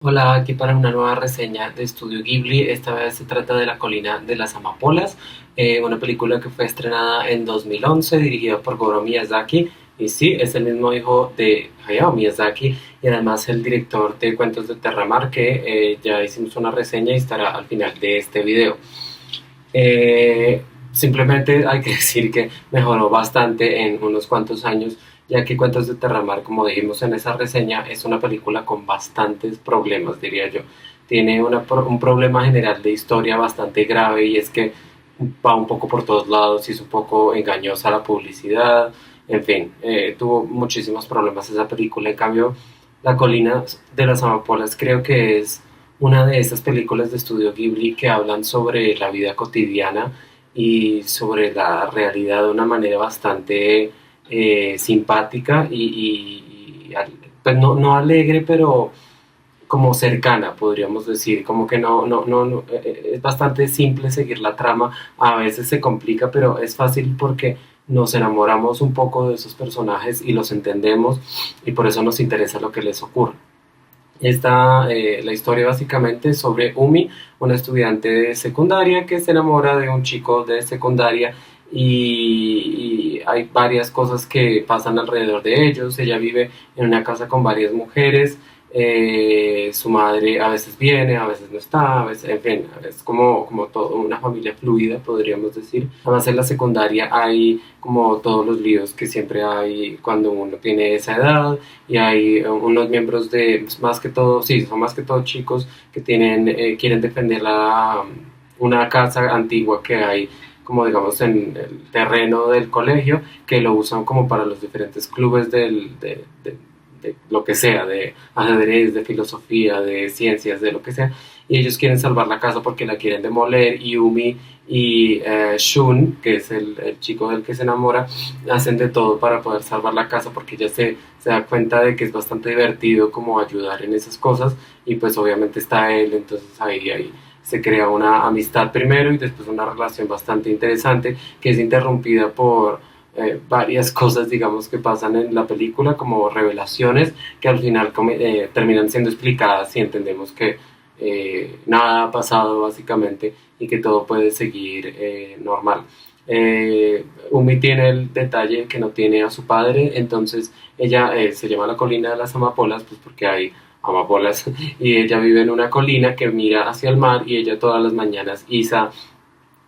Hola, aquí para una nueva reseña de Estudio Ghibli. Esta vez se trata de La colina de las amapolas, una película que fue estrenada en 2011, dirigida por Goro Miyazaki. Y sí, es el mismo hijo de Hayao Miyazaki y además el director de Cuentos de Terramar, que ya hicimos una reseña y estará al final de este video. Eh, Simplemente hay que decir que mejoró bastante en unos cuantos años, ya que Cuentos de Terramar, como dijimos en esa reseña, es una película con bastantes problemas, diría yo. Tiene un problema general de historia bastante grave y es que va un poco por todos lados y es un poco engañosa la publicidad. En fin, tuvo muchísimos problemas esa película. En cambio, La colina de las amapolas creo que es una de esas películas de estudio Ghibli que hablan sobre la vida cotidiana y sobre la realidad de una manera bastante simpática pues no alegre, pero como cercana, podríamos decir, como que es bastante simple seguir la trama, a veces se complica, pero es fácil porque nos enamoramos un poco de esos personajes y los entendemos y por eso nos interesa lo que les ocurre. La historia básicamente es sobre Umi, una estudiante de secundaria que se enamora de un chico de secundaria y hay varias cosas que pasan alrededor de ellos. Ella vive en una casa con varias mujeres, su madre a veces viene, a veces no está, a veces, en fin, es como todo, una familia fluida, podríamos decir. Además en la secundaria hay como todos los líos que siempre hay cuando uno tiene esa edad y hay unos miembros de, pues, más que todo, sí, son más que todo chicos que quieren defender una casa antigua que hay como digamos en el terreno del colegio, que lo usan como para los diferentes clubes de lo que sea, de ajedrez, de filosofía, de ciencias, de lo que sea, y ellos quieren salvar la casa porque la quieren demoler, y Yumi y Shun, que es el chico del que se enamora, hacen de todo para poder salvar la casa porque ella se da cuenta de que es bastante divertido como ayudar en esas cosas y pues obviamente está él, entonces ahí se crea una amistad primero y después una relación bastante interesante que es interrumpida por varias cosas, digamos, que pasan en la película, como revelaciones que al final terminan siendo explicadas y entendemos que nada ha pasado básicamente y que todo puede seguir normal. Umi tiene el detalle que no tiene a su padre, entonces ella se llama la colina de las amapolas, pues porque hay amapolas, y ella vive en una colina que mira hacia el mar y ella todas las mañanas iza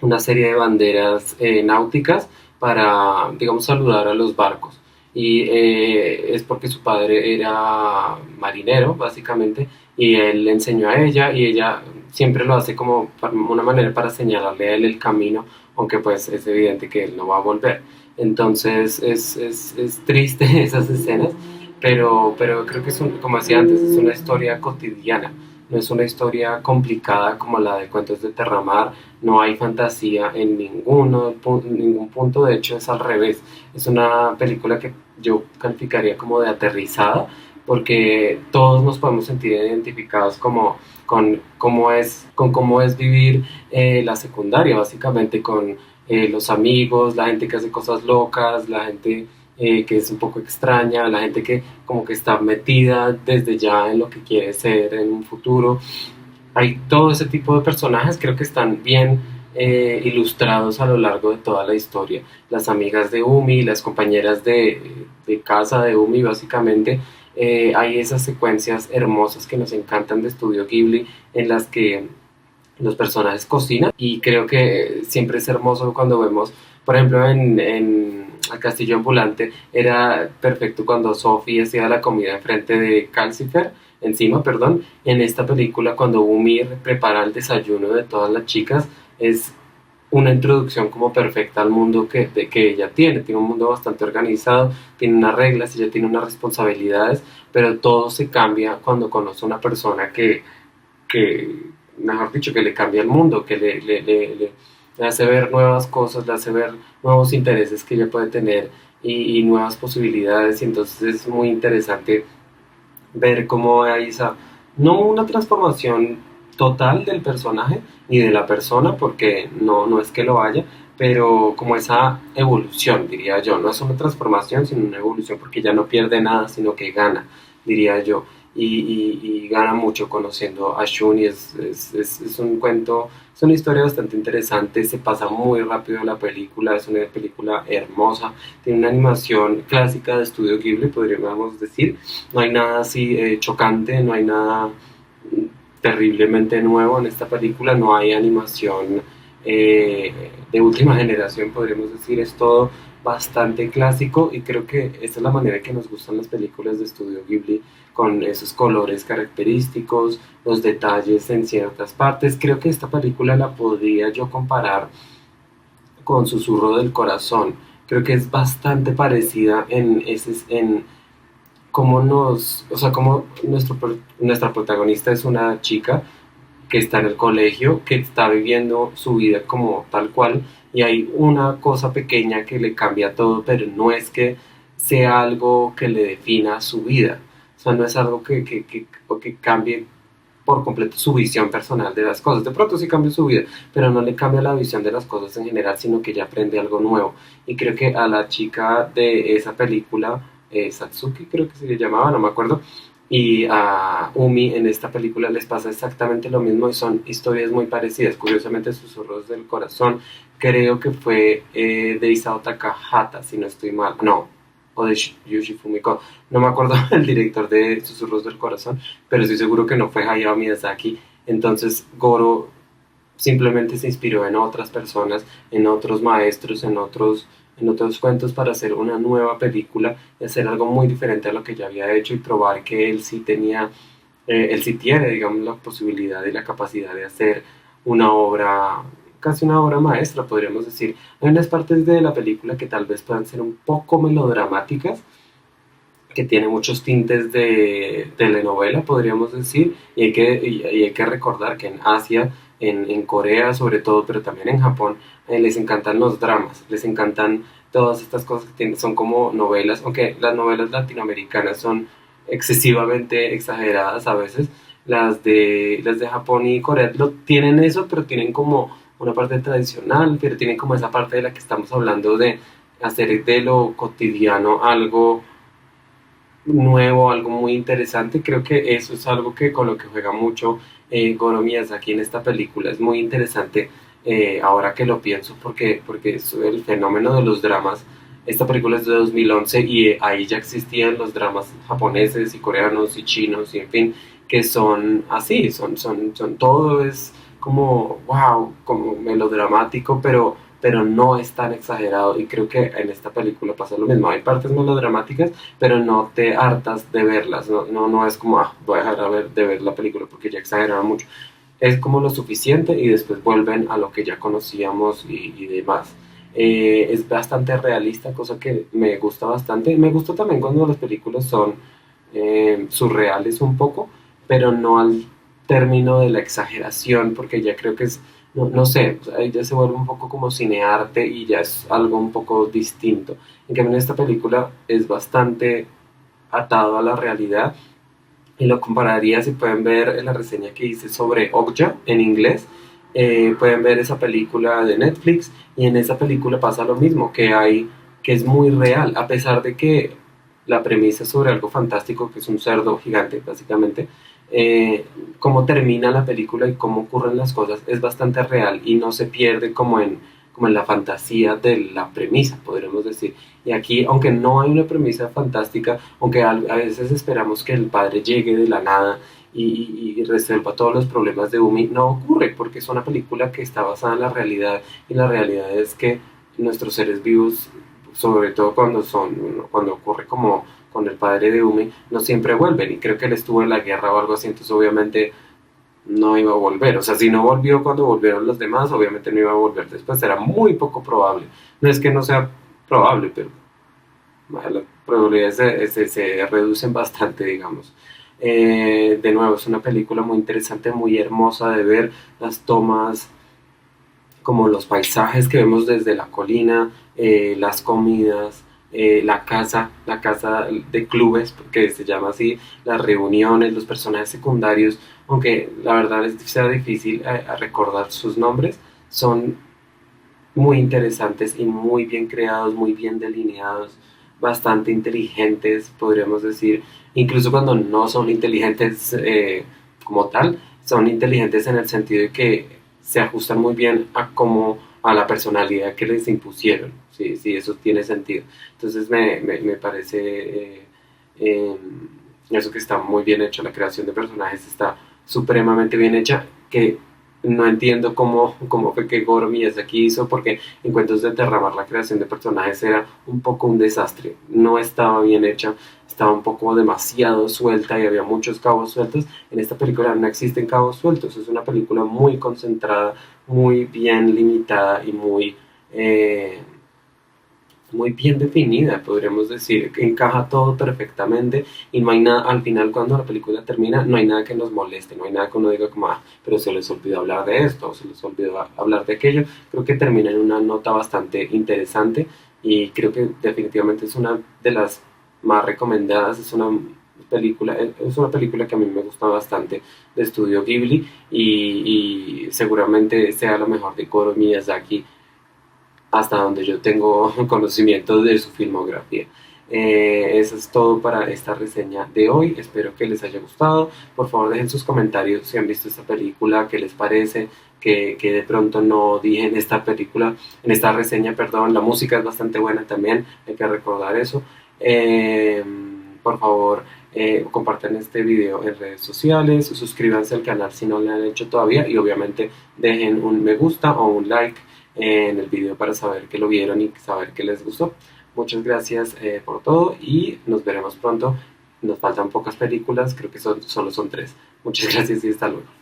una serie de banderas náuticas para, digamos, saludar a los barcos. Y es porque su padre era marinero, básicamente, y él le enseñó a ella y ella siempre lo hace como una manera para señalarle a él el camino, aunque pues es evidente que él no va a volver. Entonces es triste esas escenas, pero creo que como decía antes, es una historia cotidiana, no es una historia complicada como la de Cuentos de Terramar, no hay fantasía en ningún punto, de hecho es al revés, es una película que yo calificaría como de aterrizada, porque todos nos podemos sentir identificados como con cómo es vivir la secundaria, básicamente con los amigos, la gente que hace cosas locas, la gente que es un poco extraña, la gente que como que está metida desde ya en lo que quiere ser en un futuro. Hay todo ese tipo de personajes, creo que están bien ilustrados a lo largo de toda la historia. Las amigas de Umi, las compañeras de casa de Umi, básicamente. Hay esas secuencias hermosas que nos encantan de Estudio Ghibli en las que los personajes cocinan y creo que siempre es hermoso cuando vemos, por ejemplo, en El Castillo Ambulante era perfecto cuando Sophie hacía la comida enfrente de Calcifer, encima, perdón, en esta película cuando Umir prepara el desayuno de todas las chicas es una introducción como perfecta al mundo que ella tiene un mundo bastante organizado, tiene unas reglas, ella tiene unas responsabilidades, pero todo se cambia cuando conoce a una persona mejor dicho, que le cambia el mundo, que le hace ver nuevas cosas, le hace ver nuevos intereses que ella puede tener y nuevas posibilidades, y entonces es muy interesante ver cómo hay esa, no una transformación total del personaje ni de la persona, porque no es que lo haya, pero como esa evolución, diría yo, no es una transformación, sino una evolución, porque ya no pierde nada, sino que gana, diría yo. y gana mucho conociendo a Shun y es un cuento, es una historia bastante interesante, se pasa muy rápido la película, es una película hermosa, tiene una animación clásica de estudio Ghibli, podríamos decir, no hay nada así chocante, no hay nada terriblemente nuevo en esta película, no hay animación de última generación, podríamos decir, es todo bastante clásico y creo que esta es la manera que nos gustan las películas de estudio Ghibli, con esos colores característicos, los detalles en ciertas partes. Creo que esta película la podría yo comparar con Susurro del Corazón. Creo que es bastante parecida en cómo o sea, cómo nuestra protagonista es una chica que está en el colegio, que está viviendo su vida como tal cual, y hay una cosa pequeña que le cambia todo, pero no es que sea algo que le defina su vida. O sea, no es algo que cambie por completo su visión personal de las cosas. De pronto sí cambia su vida, pero no le cambia la visión de las cosas en general, sino que ya aprende algo nuevo. Y creo que a la chica de esa película, Satsuki creo que se le llamaba, no me acuerdo, y a Umi en esta película les pasa exactamente lo mismo y son historias muy parecidas. Curiosamente, Susurros del Corazón creo que fue de Isao Takahata, si no estoy mal. No, o de Yushi Fumiko. No me acuerdo el director de Susurros del Corazón, pero estoy seguro que no fue Hayao Miyazaki. Entonces, Goro simplemente se inspiró en otras personas, en otros maestros, en otros cuentos para hacer una nueva película y hacer algo muy diferente a lo que ya había hecho y probar que él sí tiene, digamos, la posibilidad y la capacidad de hacer una obra, casi una obra maestra, podríamos decir. Hay unas partes de la película que tal vez puedan ser un poco melodramáticas, que tiene muchos tintes de telenovela, podríamos decir, y hay que recordar que en Asia, en Corea sobre todo, pero también en Japón, les encantan los dramas, les encantan todas estas cosas que son como novelas, aunque las novelas latinoamericanas son excesivamente exageradas a veces, las de Japón y Corea lo, tienen eso, pero tienen como una parte tradicional, pero tienen como esa parte de la que estamos hablando de hacer de lo cotidiano algo nuevo, algo muy interesante. Creo que eso es algo que con lo que juega mucho Goro Miyazaki en esta película. Es muy interesante ahora que lo pienso porque es el fenómeno de los dramas. Esta película es de 2011 y ahí ya existían los dramas japoneses y coreanos y chinos y en fin, que son así, todo es como, wow, como melodramático, pero no es tan exagerado y creo que en esta película pasa lo mismo. Hay partes melodramáticas, pero no te hartas de verlas, no es como, voy a dejar de ver la película porque ya exageraron mucho. Es como lo suficiente y después vuelven a lo que ya conocíamos y demás. Es bastante realista, cosa que me gusta bastante. Me gusta también cuando las películas son surreales un poco, pero no al término de la exageración, porque ya creo que es, no sé, ahí ya se vuelve un poco como cinearte y ya es algo un poco distinto. En cambio, en esta película es bastante atado a la realidad y lo compararía si pueden ver la reseña que hice sobre Okja en inglés. Pueden ver esa película de Netflix y en esa película pasa lo mismo, que es muy real, a pesar de que la premisa es sobre algo fantástico, que es un cerdo gigante, básicamente, eh, cómo termina la película y cómo ocurren las cosas es bastante real y no se pierde como en la fantasía de la premisa, podríamos decir. Y aquí, aunque no hay una premisa fantástica, aunque a veces esperamos que el padre llegue de la nada y resuelva todos los problemas de Umi, no ocurre porque es una película que está basada en la realidad y la realidad es que nuestros seres vivos, sobre todo cuando ocurre como con el padre de Umi, no siempre vuelven y creo que él estuvo en la guerra o algo así, entonces obviamente no iba a volver. O sea, si no volvió cuando volvieron los demás, obviamente no iba a volver después. Era muy poco probable. No es que no sea probable, pero las probabilidades se reducen bastante, digamos. De nuevo, es una película muy interesante, muy hermosa de ver. Las tomas, como los paisajes que vemos desde la colina, las comidas, la casa de clubes, que se llama así, las reuniones, los personajes secundarios, aunque la verdad sea difícil a recordar sus nombres, son muy interesantes y muy bien creados, muy bien delineados, bastante inteligentes, podríamos decir. incluso cuando no son inteligentes como tal, son inteligentes en el sentido de que se ajustan muy bien a como a la personalidad que les impusieron, sí, sí, eso tiene sentido. Entonces me parece eh, eso que está muy bien hecho, la creación de personajes está supremamente bien hecha, que no entiendo cómo fue que Goro Miyazaki hizo, porque en Cuentos de Terramar la creación de personajes era un poco un desastre, no estaba bien hecha, estaba un poco demasiado suelta y había muchos cabos sueltos. En esta película no existen cabos sueltos, es una película muy concentrada, muy bien limitada y muy bien definida, podríamos decir, que encaja todo perfectamente y no hay nada, al final cuando la película termina, no hay nada que nos moleste, no hay nada que uno diga como, ah, pero se les olvidó hablar de esto, o se les olvidó hablar de aquello. Creo que termina en una nota bastante interesante y creo que definitivamente es una de las más recomendadas, es una película que a mí me gusta bastante de Estudio Ghibli y seguramente sea la mejor de Goro Miyazaki hasta donde yo tengo conocimiento de su filmografía. Eso es todo para esta reseña de hoy. Espero que les haya gustado. Por favor, dejen sus comentarios si han visto esta película, qué les parece, que de pronto no dije en esta película, en esta reseña, perdón. La música es bastante buena también, hay que recordar eso. Eh, por favor, compartan este video en redes sociales, suscríbanse al canal si no lo han hecho todavía y obviamente dejen un me gusta o un like en el video para saber que lo vieron y saber que les gustó. Muchas gracias por todo y nos veremos pronto. Nos faltan pocas películas, creo que solo son 3. Muchas gracias y hasta luego.